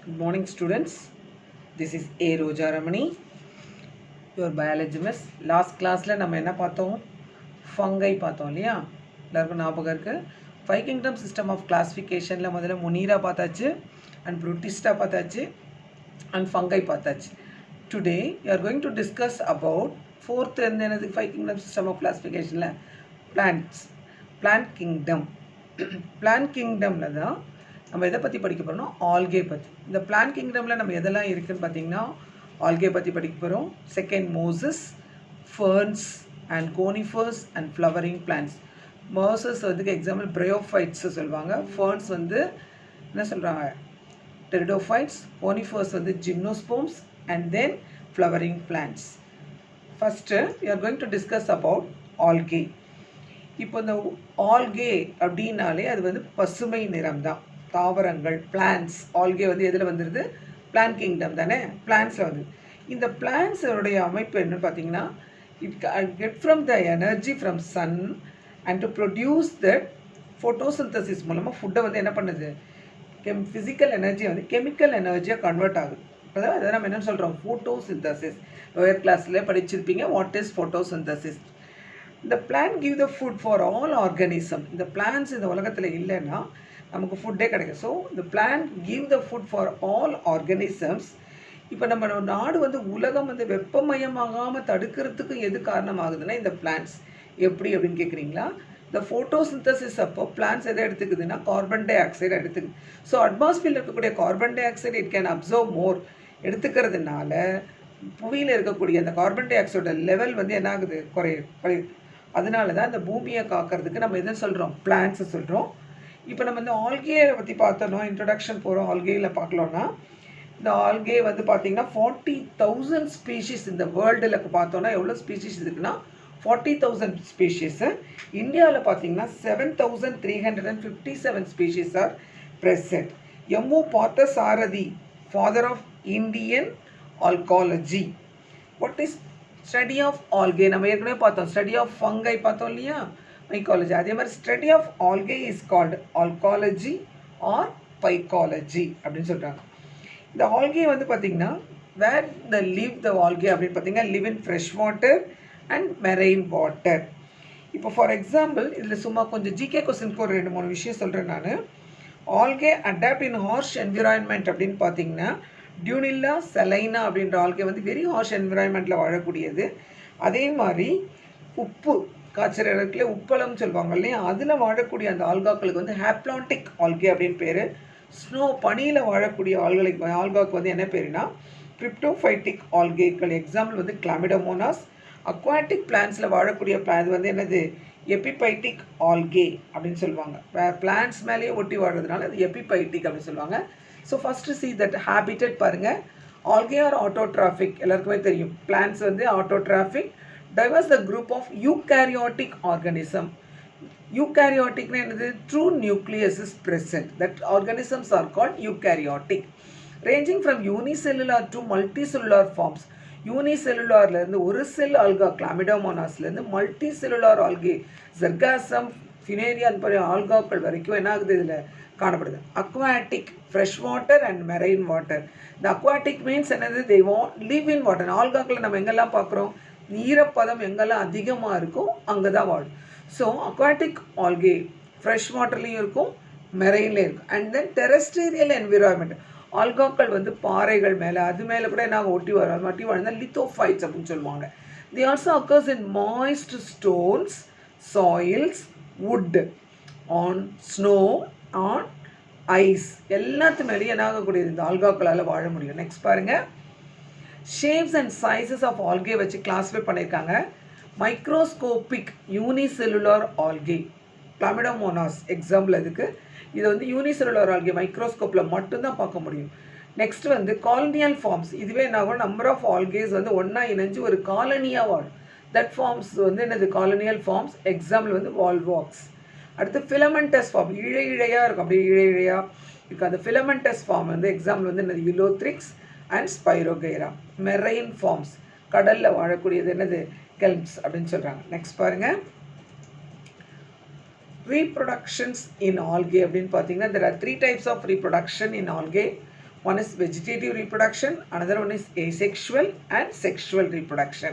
Good morning, students. This is A. Roja Ramani, your biology miss. Last class la நம்ம என்ன பார்த்தோம்? Fungi பார்த்தோம் இல்லையா? எல்லாருக்கும் ஞாபகம் இருக்கு. ஃபைவ் கிங்டம் சிஸ்டம் ஆஃப் கிளாசிஃபிகேஷனில் முதல்ல முனீரா பார்த்தாச்சு, அண்ட் புரோட்டிஸ்டா பார்த்தாச்சு, அண்ட் ஃபங்கை பார்த்தாச்சு. Today you are going to discuss about fourth என்னது ஃபைவ் கிங்டம் சிஸ்டம் ஆஃப் கிளாசிஃபிகேஷனில் பிளான்ட் கிங்டம். பிளான்ட் கிங்டமில் தான் நம்ம எதை பற்றி படிக்க போகிறோம்னா ஆல்கே பற்றி. இந்த பிளான்ட் கிங்டமில் நம்ம எதெல்லாம் இருக்குதுன்னு பார்த்தீங்கன்னா ஆல்கே பற்றி படிக்க போகிறோம். Second Moses, ferns and conifers and flowering plants. Moses வந்து எக்ஸாம்பிள் பிரயோஃபைட்ஸ் சொல்லுவாங்க. ஃபர்ன்ஸ் வந்து என்ன சொல்கிறாங்க டெரிடோஃபைட்ஸ். கோனிஃபர்ஸ் வந்து gymnosperms and then flowering plants. First you are going to discuss about algae. இப்போ இந்த ஆல்கே அப்படின்னாலே அது வந்து பசுமை நிறம் தான். தாவரங்கள், பிளான்ட்ஸ். ஆல்கே வந்து எதில் வந்துடுது? பிளான்ட் கிங்டம் தானே, பிளான்ட்ஸில் வந்து. இந்த பிளான்ட்ஸோடைய அமைப்பு என்னன்னு பார்த்தீங்கன்னா, it get from the energy from sun and to produce that photosynthesis மூலமாக ஃபுட்டை வந்து என்ன பண்ணுது? ஃபிசிக்கல் எனர்ஜியை வந்து கெமிக்கல் எனர்ஜியாக கன்வெர்ட் ஆகுது. இப்போ தான் அதை நம்ம என்னென்னு சொல்கிறோம்? ஃபோட்டோசிந்தசிஸ். லோயர் கிளாஸில் படிச்சிருப்பீங்க வாட் இஸ் ஃபோட்டோசிந்தசிஸ். இந்த plant give the food for all organism. இந்த பிளான்ட்ஸ் இந்த உலகத்தில் இல்லைன்னா நமக்கு ஃபுட்டே கிடைக்கும். ஸோ இந்த plant give the food for all organisms. இப்போ நம்ம நாடு வந்து உலகம் வந்து வெப்பமயமாகாமல் தடுக்கிறதுக்கு எது காரணமாகுதுன்னா இந்த பிளான்ட்ஸ். எப்படி அப்படின்னு கேட்குறீங்களா? இந்த ஃபோட்டோசிந்தசிஸ் அப்போ பிளான்ட்ஸ் எதை எடுத்துக்குதுன்னா கார்பன் டை ஆக்சைடு எடுத்துக்குது. ஸோ அட்மாஸ்பியரில் இருக்கக்கூடிய carbon dioxide it can absorb more. எடுத்துக்கிறதுனால புவியில் இருக்கக்கூடிய அந்த கார்பன் டை ஆக்சைடோட லெவல் வந்து என்ன ஆகுது? குறையுது. அதனால தான் இந்த பூமியை காக்கிறதுக்கு நம்ம எதை சொல்கிறோம்? பிளான்ட்ஸை சொல்கிறோம். இப்போ நம்ம இந்த ஆல்கே பற்றி பார்த்தோன்னா இன்ட்ரடக்ஷன் போகிறோம். ஆல்கேயில் பார்க்கலோன்னா இந்த ஆல்கே வந்து பார்த்திங்கன்னா 40,000 ஸ்பீஷீஸ் இந்த வேர்ல்டில் பார்த்தோன்னா எவ்வளோ ஸ்பீஷீஸ் இருக்குன்னா 40,000 ஸ்பீஷீஸு. இந்தியாவில் பார்த்தீங்கன்னா 7,357 species are present. M O Parthasarathy, father of Indian algology. What is study of algae? நம்ம ஏற்கனவே பார்த்தோம். ஸ்டடி ஆஃப் ஃபங்கை பார்த்தோம் இல்லையா, மைக்காலஜி. அதே மாதிரி study of algae is called algology or phycology அப்படின்னு சொல்கிறாங்க. இந்த ஆல்கே வந்து பார்த்திங்கன்னா வேர் த லிவ் த ஆல்கே அப்படின்னு பார்த்தீங்கன்னா live in fresh water and மெரெயின் water. இப்போ ஃபார் எக்ஸாம்பிள் இதில் சும்மா கொஞ்சம் ஜிகே கொஸ்டினுக்கு ஒரு 2-3 விஷயம் சொல்கிறேன் நான். ஆல்கே அடாப்ட் இன் ஹார்ஷ் என்விரான்மெண்ட் அப்படின்னு பார்த்தீங்கன்னா டியூனில்லா செலைனா அப்படின்ற ஆல்கே வந்து வெரி ஹார்ஷ் என்விரான்மெண்ட்டில் வாழக்கூடியது. அதே மாதிரி உப்பு காய்ச்சல் இடத்துல உப்பளம் சொல்லுவாங்க இல்லையா, அதில் வாழக்கூடிய அந்த ஆல்காக்களுக்கு வந்து ஹாப்ளான்டிக் ஆல்கே அப்படின்னு பேர். ஸ்னோ பனியில் வாழக்கூடிய ஆல்காவுக்கு வந்து என்ன பேருனா கிரிப்டோஃபைட்டிக் ஆல்கேக்கள். எக்ஸாம்பிள் வந்து கிளாமிடோமோனாஸ். அக்வாட்டிக் பிளான்ஸில் வாழக்கூடிய பிளான் வந்து என்னது? எபிபைட்டிக் ஆல்கே அப்படின்னு சொல்லுவாங்க. பிளான்ஸ் மேலேயே ஒட்டி வாடுறதுனால அது எபிபைட்டிக் அப்படின்னு சொல்லுவாங்க. So first see that habitat பாருங்கள். ஆல்கே ஆர் ஆட்டோட்ராஃபிக் எல்லாருக்குமே தெரியும். பிளான்ஸ் வந்து autotrophic. diverse the group of eukaryotic organism. Eukaryotic என்னது? True nucleus is present. That organisms are called eukaryotic. Ranging from unicellular to multicellular forms. யூனிசெல்லுலார்லேருந்து ஒரு செல் alga கிளாமிடோமோனாஸ்லேருந்து multicellular algae ஜெர்காசம் ஃபினேரியான் போன்ற ஆல்காக்கள் வரைக்கும் என்ன ஆகுது இதில் காணப்படுது. Aquatic fresh water and marine water. இந்த aquatic means என்னது? They live in water. ஆல்காக்களை நம்ம எங்கெல்லாம் பார்க்குறோம்? ஈரப்பதம் எங்கெல்லாம் அதிகமாக இருக்கும் அங்கே தான் வாழும். ஸோ அக்வாட்டிக் ஆல்கே ஃப்ரெஷ் வாட்டர்லேயும் இருக்கும், மெரெயின்லேயும் இருக்கும். And then terrestrial environment. ஆல்காக்கள் வந்து பாறைகள் மேலே அது மேலே கூட நாங்கள் ஒட்டி வாழ்ந்தால் லித்தோஃபைட்ஸ் அப்படின்னு சொல்லுவாங்க. The also occurs in moist stones, soils, wood, on snow, on ice. எல்லாத்து மேலேயும் என்ன ஆகக்கூடியது? இந்த ஆல்காக்களால் வாழ முடியும். நெக்ஸ்ட் பாருங்கள். Shapes and sizes of algae வச்சு கிளாஸிஃபை பண்ணியிருக்காங்க. Microscopic unicellular algae Chlamydomonas example அதுக்கு. இது வந்து யூனிசெல்லுலார் ஆல்கே மைக்ரோஸ்கோப்பில் மட்டும்தான் பார்க்க முடியும். நெக்ஸ்ட் வந்து காலனியல் ஃபார்ம்ஸ். இதுவே என்ன நம்பர் ஆஃப் ஆல்கேஸ் வந்து ஒன்றா இணைஞ்சு ஒரு காலனியாக வாழும். தட் ஃபார்ம்ஸ் வந்து என்னது? Colonial forms. எக்ஸாம்பிள் வந்து வால்வாக்ஸ். அடுத்து ஃபிலமெண்டஸ் ஃபார்ம். இழையாக இருக்கும், அப்படியே இழையாக இருக்குது. அந்த ஃபிலமெண்டஸ் ஃபார்ம் வந்து எக்ஸாம்பிள் வந்து என்னது? யுலோத்ரிக்ஸ் அண்ட் ஸ்பைரோகைரா. மெரைன் ஃபார்ம்ஸ் கடலில் வாழக்கூடியது என்னது? கெல்ப்ஸ் அப்படின்னு சொல்கிறாங்க. நெக்ஸ்ட் பாருங்கள். reproductions in algae அப்படின்னு பார்த்தீங்கன்னா there are 3 types of reproduction in algae. One is vegetative reproduction, another one is asexual and sexual reproduction.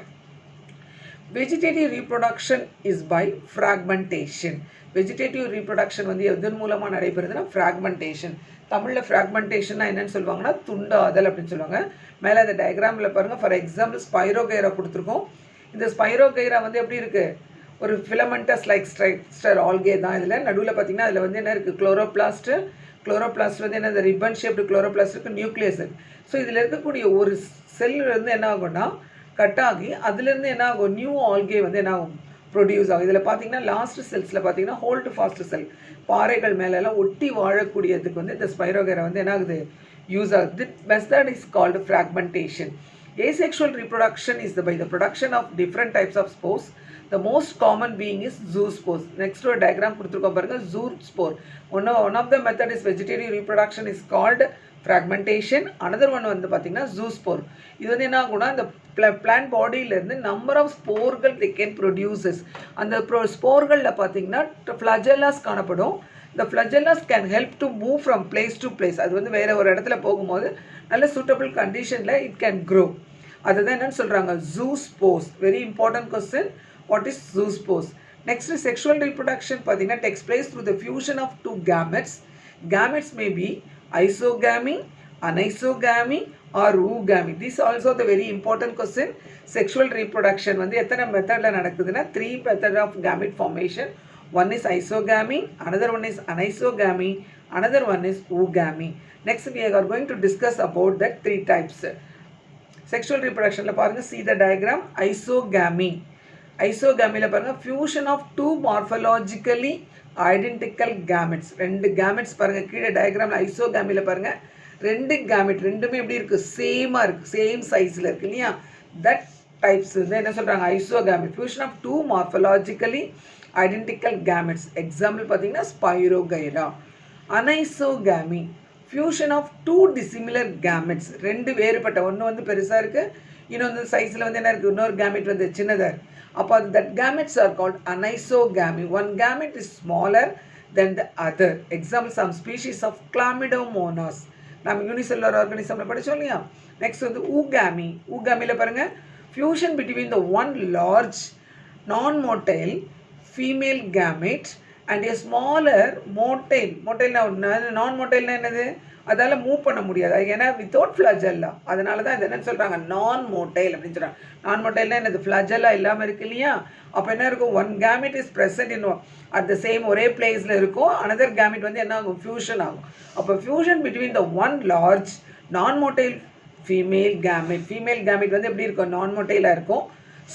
Vegetative reproduction is by fragmentation. Vegetative reproduction வந்து எதன் மூலமாக நடைபெறுதுன்னா fragmentation. தமிழில் ஃப்ராக்மெண்டேஷன்னா என்னென்னு சொல்லுவாங்கன்னா துண்டாதல் அப்படின்னு சொல்லுவாங்க. மேலே அந்த டயக்ராமில் பாருங்கள், ஃபார் எக்ஸாம்பிள் ஸ்பைரோகைரா கொடுத்துருக்கோம். இந்த ஸ்பைரோகைரா வந்து எப்படி இருக்குது, ஒரு ஃபிலமெண்டஸ் லைக் ஸ்ட்ரக்சர் ஆல்கே தான். இதில் நடுவில் பார்த்திங்கன்னா அதில் வந்து என்ன இருக்குது, குளோரோபிளாஸ்ட் வந்து என்ன, இந்த ரிப்பன் ஷேப்டு குளோரோபிளாஸ்ட் இருக்குது, நியூக்ளியஸ் இருக்குது. ஸோ இதில் இருக்கக்கூடிய ஒரு செல்லிருந்து என்ன ஆகும்னா கட் ஆகி அதுலேருந்து என்ன ஆகும், நியூ ஆல்கே வந்து என்ன ஆகும், ப்ரொடியூஸ் ஆகும். இதில் பார்த்தீங்கன்னா லாஸ்ட் செல்ஸில் பார்த்தீங்கன்னா ஹோல்டு ஃபாஸ்ட் செல், பாறைகள் மேலெல்லாம் ஒட்டி வாழக்கூடியதுக்கு வந்து இந்த ஸ்பைரோகைரா வந்து என்ன ஆகுது, யூஸ் ஆகுது. This method is called fragmentation. Asexual reproduction is by the production of different types of spores. The most common being is zoospores. Next ஒரு diagram கொடுத்துருக்கோம் பாருங்க, zoospore. One of the method is vegetative reproduction is called fragmentation. Another one வந்து பார்த்தீங்கன்னா zoospore. இது வந்து என்ன ஆகும்னா இந்த plant பாடியிலேருந்து நம்பர் ஆஃப் ஸ்போர்கள் they can produces. அந்த ஸ்போர்களில் பார்த்தீங்கன்னா ஃப்ளஜெல்லாஸ் காணப்படும். The flagellas can help to move from place to place. அது வந்து வேறு ஒரு இடத்துல போகும்போது நல்ல சூட்டபிள் கண்டிஷனில் it can grow. அதுதான் என்னன்னு சொல்கிறாங்க, zoospores. Very important question, what is zoospores? Next sexual reproduction பார்த்தீங்கன்னா takes place through the fusion of two gametes. Gametes may be isogamy, anisogamy or oogamy. This also the very important question. Sexual reproduction வந்து எத்தனை மெத்தடில் நடக்குதுன்னா 3 method of gamete formation. One is isogamy, another one is anisogamy, another one is oogamy. Next we are going to discuss about that 3 types. Sexual reproduction la parunga, see the diagram, isogamy. Isogamy la parunga, fusion of two morphologically identical gametes. ரெண்டு gametes parunga கீழ diagramல isogamy la parunga, ரெண்டு gamete ரெண்டுமே எப்படி இருக்கு, சேமா இருக்கு, same சைஸ்ல இருக்கு இல்லையா. that types வந்து என்ன சொல்றாங்க, isogamy, fusion of two morphologically identical gametes. Example பார்த்தீங்கன்னா spirogyra. அனைசோகாமி, fusion of two dissimilar gametes. ரெண்டு வேறுபட்ட, ஒன்று வந்து பெருசாக இருக்குது, இன்னொன்று சைஸில் வந்து என்ன இருக்குது, இன்னொரு gamete வந்து சின்னதாக. அப்போ that gametes are called anisogamy. One gamete is smaller than the other. Example, some species of Chlamydomonas. நம்ம யூனிசெல்லுலர் ஆர்கானிசமில் படித்தோம் இல்லையா. நெக்ஸ்ட் வந்து ஊகாமி. ஊகாமியில் பாருங்கள், fusion between the one large non-motile female gamete and a smaller motile. நான்-மோட்டைல்னா என்னது, அதால் move பண்ண முடியாது, ஏன்னா வித்தவுட் ஃப்ளஜெல்லா. அதனால தான் இது என்னன்னு சொல்கிறாங்க, நான்-மோட்டைல் அப்படின்னு சொல்கிறாங்க. நான்-மோட்டைல்னா என்னது, ஃப்ளஜெல்லா இல்லாமல் இருக்கு இல்லையா. அப்போ என்ன இருக்கும், one gamete is present in at the same, ஒரே பிளேஸில் இருக்கும். அனதர் கேமெட் வந்து என்ன ஆகும், ஃபியூஷன் ஆகும். அப்போ fusion between the one large non-motile female gamete வந்து எப்படி இருக்கும், நான்-மோட்டைலாக இருக்கும்.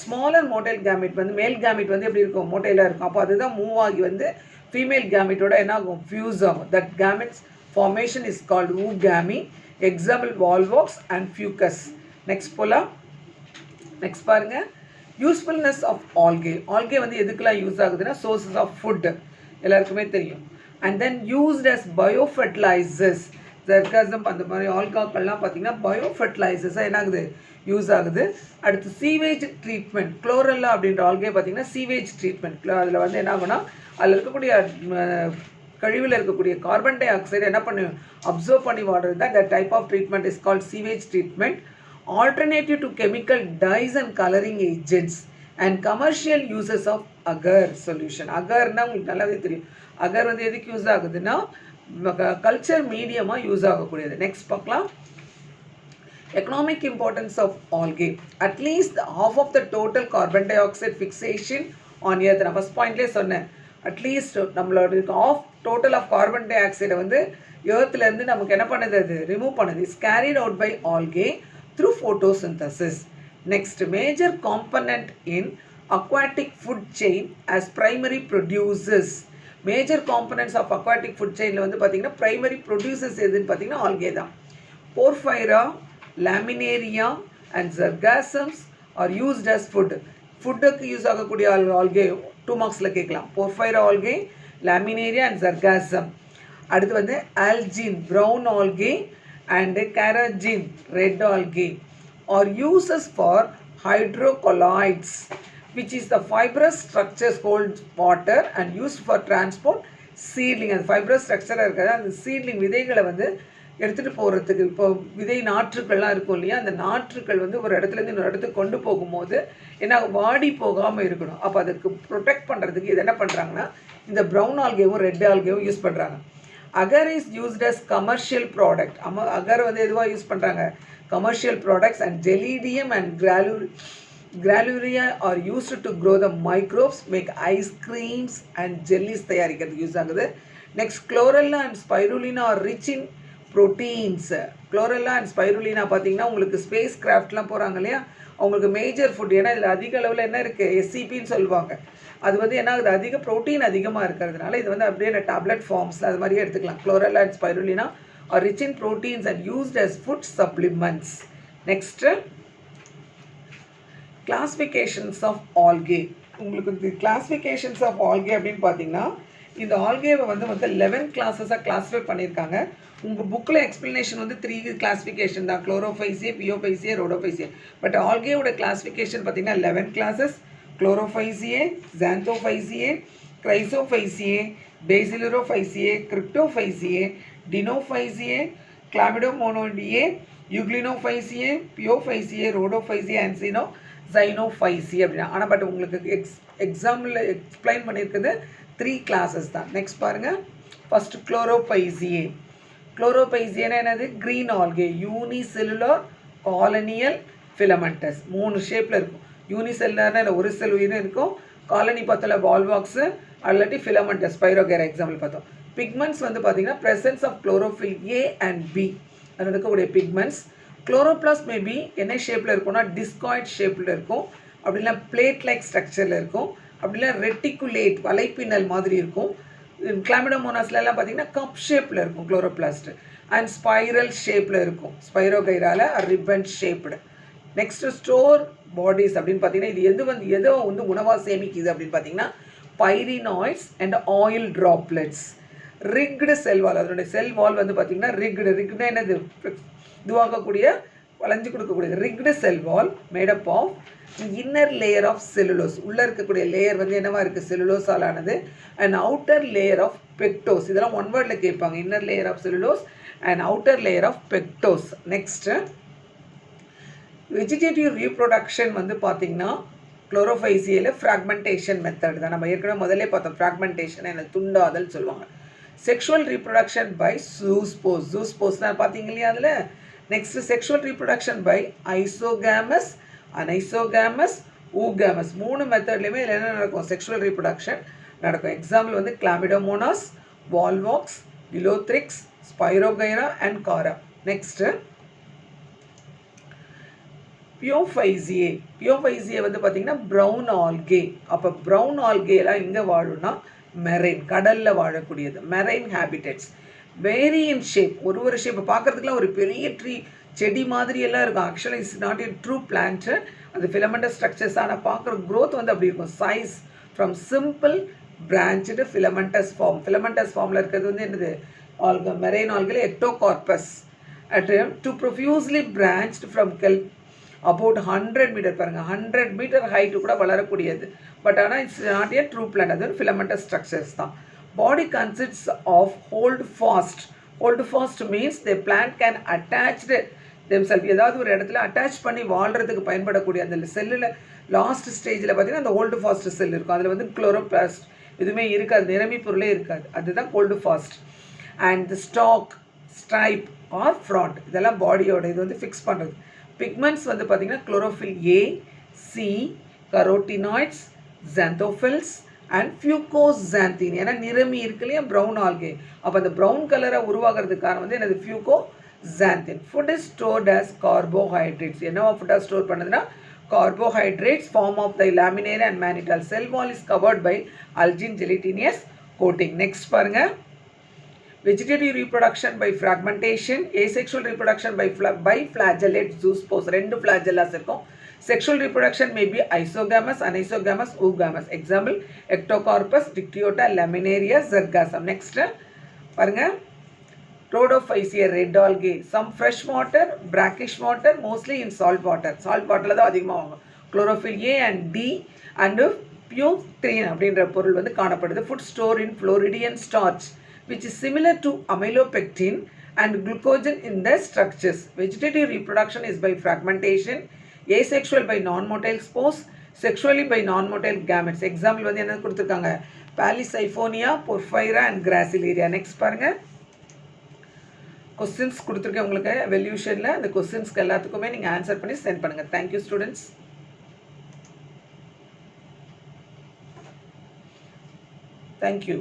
ஸ்மாலர் மோட்டைல் கேமெட் வந்து மேல் கேமெட் வந்து எப்படி இருக்கும், மோட்டைலாக இருக்கும். அப்போ அதுதான் மூவ் ஆகி வந்து ஃபீமேல் கேமெட்டோட என்ன ஆகும், ஃபியூஸ் ஆகும். That gametes formation is called oogamy. Example, volvox and fucus. Next போலாம். நெக்ஸ்ட் பாருங்க, யூஸ்ஃபுல்னஸ் ஆஃப் ஆல்கே. ஆல்கே வந்து எதுக்கெல்லாம் யூஸ் ஆகுதுன்னா, சோர்சஸ் ஆஃப் ஃபுட் எல்லாருக்குமே தெரியும். And then used as biofertilizers. Sargassum அந்த மாதிரி ஆல்காக்கள்லாம் பார்த்தீங்கன்னா பயோஃபர்டிலைசர்ஸாக என்ன ஆகுது, யூஸ் ஆகுது. அடுத்து சீவேஜ் ட்ரீட்மெண்ட். குளோரல்லா அப்படின்ற ஆல்கே பார்த்தீங்கன்னா சீவேஜ் ட்ரீட்மெண்ட். அதில் வந்து என்ன ஆகுனா, அதில் இருக்கக்கூடிய கழிவில் இருக்கக்கூடிய கார்பன் டை ஆக்சைடு என்ன பண்ணி அப்சர்வ் பண்ணி வாடுறது தான். That type of treatment is called sewage treatment. Alternative to chemical dyes and colouring agents and commercial uses of agar solution. அகர்னால் உங்களுக்கு நல்லாவே தெரியும். அகர் வந்து எதுக்கு யூஸ் ஆகுதுன்னா, கல்ச்சர் மீடியமாக யூஸ் ஆகக்கூடியது. நெக்ஸ்ட் பார்க்கலாம், economic importance of algae. At least half of the total carbon dioxide fixation on earth. நான் ஃபஸ்ட் பாயிண்ட்லேயே சொன்னேன், அட்லீஸ்ட் நம்மளோட ஆஃப் டோட்டல் ஆஃப் கார்பன் டை ஆக்சைடை வந்து எர்த்லேருந்து நமக்கு என்ன பண்ணுது, அது ரிமூவ் பண்ணுது. Is carried out by algae through photosynthesis. Next, major component in aquatic food chain as primary producers. Major components of aquatic food chainல வந்து பார்த்தீங்கன்னா ப்ரைமரி ப்ரொடியூசர்ஸ் எதுன்னு பார்த்தீங்கன்னா ஆல்கே தான். Porphyra, Laminaria and Sargassums are used as food. ஃபுட்டுக்கு use ஆகக்கூடிய algae 2 மார்க்ஸில் கேட்கலாம். போர்ஃபைரா ஆல்கே, லாமினேரியா அண்ட் ஜர்காசம். அடுத்து வந்து algin brown algae and carrageenan red algae are uses for hydrocolloids, which is the fibrous structures hold water and used for transport seedling. அந்த fibrous structure இருக்கிறது அந்த seedling விதைகளை வந்து எடுத்துகிட்டு போகிறதுக்கு இப்போ விதை நாற்றுக்கள்லாம் இருக்கும் இல்லையா, அந்த நாற்றுக்கள் வந்து ஒரு இடத்துலேருந்து இன்னொரு இடத்துக்கு கொண்டு போகும்போது ஏன்னா வாடி போகாமல் இருக்கணும். அப்போ அதுக்கு ப்ரொடெக்ட் பண்ணுறதுக்கு இது என்ன பண்ணுறாங்கன்னா இந்த ப்ரௌன் ஆல்கேவும் ரெட் ஆல்கேவும் யூஸ் பண்ணுறாங்க. Agar is used as commercial product. Agar வந்து எதுவாக யூஸ் பண்ணுறாங்க, commercial products. And Gelidium and Gracilaria are used to grow the microbes, make ice creams and jellies தயாரிக்கிறதுக்கு யூஸ் ஆகுது. Next Chlorella and Spirulina are rich in proteins. Chlorella and Spirulina பார்த்தீங்கன்னா உங்களுக்கு space கிராஃப்ட்லாம் போகிறாங்க இல்லையா, அவங்களுக்கு மேஜர் ஃபுட். ஏன்னா இதில் அதிக அளவில் என்ன இருக்குது, எஸ்சிபின்னு சொல்லுவாங்க. அது வந்து என்ன ஆகுது, அதிக ப்ரோட்டீன் அதிகமாக இருக்கிறதுனால இது வந்து அப்படியே டேப்லெட் ஃபார்ம்ஸில் அது மாதிரியே எடுத்துக்கலாம். Chlorella and Spirulina are rich in proteins and used as food supplements. Next classifications of algae. உங்களுக்கு இந்த கிளாஸிஃபிகேஷன்ஸ் ஆஃப் ஆல்கே அப்படின்னு பார்த்தீங்கன்னா இந்த ஆல்கேவை வந்து 11 கிளாஸஸாக கிளாஸிஃபை பண்ணியிருக்காங்க. உங்கள் புக்கில் எக்ஸ்ப்ளனேஷன் வந்து 3 கிளாஸிஃபிகேஷன் தான், குளோரோஃபைசியே, பியோஃபைசியே, ரோடோஃபைசியே. பட் ஆல்கேவோட கிளாஸிஃபிகேஷன் பார்த்தீங்கன்னா 11 கிளாஸஸ். குளோரோஃபைசியே, ஜாந்தோஃபைசியே, கிரைசோஃபைசியே, பேசிலரோஃபைசியே, கிரிப்டோஃபைசியே, டினோஃபைசியே, கிளாமிடோமோனோடியே, யூக்ளினோஃபைசியே, பியோஃபைசியே, ரோடோஃபைசியே, ஆன்சினோ ஜைனோஃபைசி அப்படின்னா. ஆனால் பட் உங்களுக்கு எக்ஸாம்பிள் எக்ஸ்பிளைன் பண்ணியிருக்குது 3 கிளாஸஸ் தான். நெக்ஸ்ட் பாருங்கள், ஃபஸ்ட்டு குளோரோபைசியே. குளோரோபைசியேனா என்னது, green algae, unicellular colonial filamentous. 3 ஷேப்பில் இருக்கும். யூனிசெல்லுலர்னா இல்லை ஒரு செல் உயிரும் இருக்கும். காலனி பார்த்தல வால்வாக்ஸு, அல்லாட்டி ஃபிலமெண்டஸ் ஸ்பைரோகேரா எக்ஸாம்பிள் பார்த்தோம். பிக்மெண்ட்ஸ் வந்து பார்த்தீங்கன்னா presence of chlorophyll a and b அதில் இருக்கக்கூடிய பிக்மெண்ட்ஸ். குளோரோபிளாஸ்ட் மேபி என்ன ஷேப்பில் இருக்கும்னா டிஸ்காய்ட் ஷேப்பில் இருக்கும், அப்படின்னா பிளேட் லைக் ஸ்ட்ரக்சரில் இருக்கும், அப்படின்னா ரெட்டிகுலேட் வலைப்பின்னல் மாதிரி இருக்கும். கிளாமிடோமோனாஸ்லாம் பார்த்தீங்கன்னா கப் ஷேப்பில் இருக்கும் குளோரோபிளாஸ்ட். அண்ட் ஸ்பைரல் ஷேப்பில் இருக்கும் ஸ்பைரோகைரால ribbon shaped. Next store bodies அப்படின்னு பார்த்தீங்கன்னா இது எதோ வந்து உணவாக சேமிக்குது அப்படின்னு பார்த்தீங்கன்னா pyrenoids and oil droplets. Rigid cell wall, அதனுடைய செல் வால் வந்து பார்த்தீங்கன்னா ரிக்டுனா என்னது, இதுவாகக்கூடிய வளைஞ்சு கொடுக்கக்கூடியது. Rigid cell wall made up of inner layer of cellulose. உள்ளே இருக்கக்கூடிய லேயர் வந்து என்னவா இருக்குது, செல்லுலோஸால் ஆனது. And outer layer of pectose. இதெல்லாம் ஒன் வேர்டில் கேட்பாங்க, inner layer of cellulose and outer layer of pectose. Next vegetative reproduction வந்து பார்த்திங்கன்னா குளோரோஃபைசியில் ஃப்ராக்மெண்டேஷன் மெத்தட் தான். நம்ம ஏற்கனவே முதல்ல பார்த்தோம், ஃப்ராக்மெண்டேஷன் என்ன துண்டாதல் சொல்லுவாங்க. Sexual reproduction by zoospores. ஜூஸ்போஸ்னால் பார்த்தீங்க இல்லையா அதில். Next sexual reproduction by isogamous, anisogamous, oogamous. 3 மெத்தட்லையுமே இதில் என்ன நடக்கும், செக்ஷுவல் ரீப்ரொடக்ஷன் நடக்கும். எக்ஸாம்பிள் வந்து Chlamydomonas, Volvox, Ulothrix, Spirogyra and Chara. Next Phaeophyceae. Phaeophyceae வந்து பார்த்திங்கன்னா ப்ரௌன் ஆல்கே. அப்போ ப்ரௌன் ஆல்கேலாம் எங்கே வாழும்னா மெரைன், கடலில் வாழக்கூடியது, marine habitats. Vary in shape, ஒரு ஷேப்பை பார்க்குறதுக்குலாம் ஒரு பெரிய செடி மாதிரி எல்லாம் இருக்கும். ஆக்சுவலாக it's not a true plant, அது ஃபிலமெண்டஸ் ஸ்ட்ரக்சர்ஸ். ஆனால் பார்க்குற க்ரோத் வந்து அப்படி இருக்கும். Size from simple branch filamentous form. Filamentous ஃபார்மில் இருக்கிறது வந்து என்னது, alga marine algae Ectocarpus. At to profusely branched from about 100 metre. பாருங்கள், 100 மீட்டர் ஹைட்டு கூட வளரக்கூடியது. பட் ஆனால் it's not a true plant, அது ஃபிலமெண்டஸ் ஸ்ட்ரக்சர்ஸ் தான். Body consists of holdfast. Holdfast means the plant can attached themself. ஏதாவது ஒரு இடத்துல attach பண்ணி வாழ்கிறதுக்கு பயன்படக்கூடிய அந்த செல்லில் லாஸ்ட் ஸ்டேஜில் பார்த்தீங்கன்னா அந்த ஹோல்டு ஃபாஸ்ட் செல் இருக்கும். அதில் வந்து குளோரோபிளாஸ்ட் எதுவுமே இருக்காது, நிரம்பி பொருளே இருக்காது. அதுதான் holdfast. And the stalk, stipe or frond, இதெல்லாம் பாடியோட இது வந்து ஃபிக்ஸ் பண்ணுறது. பிக்மெண்ட்ஸ் வந்து பார்த்திங்கன்னா chlorophyll a, c, carotenoids, xanthophylls and fucoxanthin. ஏன்னா நிறமி இருக்கு இல்லையா ப்ரௌன் ஆல்கே, அப்போ அந்த ப்ரௌன் கலரை உருவாகிறதுக்கான வந்து என்னது fucoxanthin. Food is stored as carbohydrates. என்னவா ஃபுட்டாக ஸ்டோர் பண்ணுதுன்னா carbohydrates form of the laminary and mantle. Cell wall is covered by algin gelatinous coating. Next பாருங்க, vegetative reproduction by fragmentation, asexual reproduction by flagellate zoospores. 2 flagellas இருக்கும். Sexual reproduction may be isogamous, anisogamous, oogamous. Example Ectocarpus, Dictyota, Laminaria, Zergasum. Next பாருங்க, Rhodophysia, red algae, some fresh water, brackish water, mostly in salt water. Salt water தான் அதிகமாக வாங்கும். Chlorophyll A and D and purethrin அப்படின்ற பொருள் வந்து காணப்படுது. Food stored in Floridian starch which is similar to amylopectin and glucogen in the structures. Vegetative reproduction is by fragmentation, asexual by non-motile spores, sexually by non-motile gametes. Example வந்து என்ன கொடுத்துருக்காங்க, Palisiphonia, Porphyra and Gracilaria. Next பாருங்க, questions கொடுத்துருக்கேன் உங்களுக்கு எவல்யூஷனில். அந்த கொஸ்டின்ஸ்க்கு எல்லாத்துக்குமே நீங்கள் answer பண்ணி சென்ட் பண்ணுங்கள். Thank you students. தேங்க்யூ.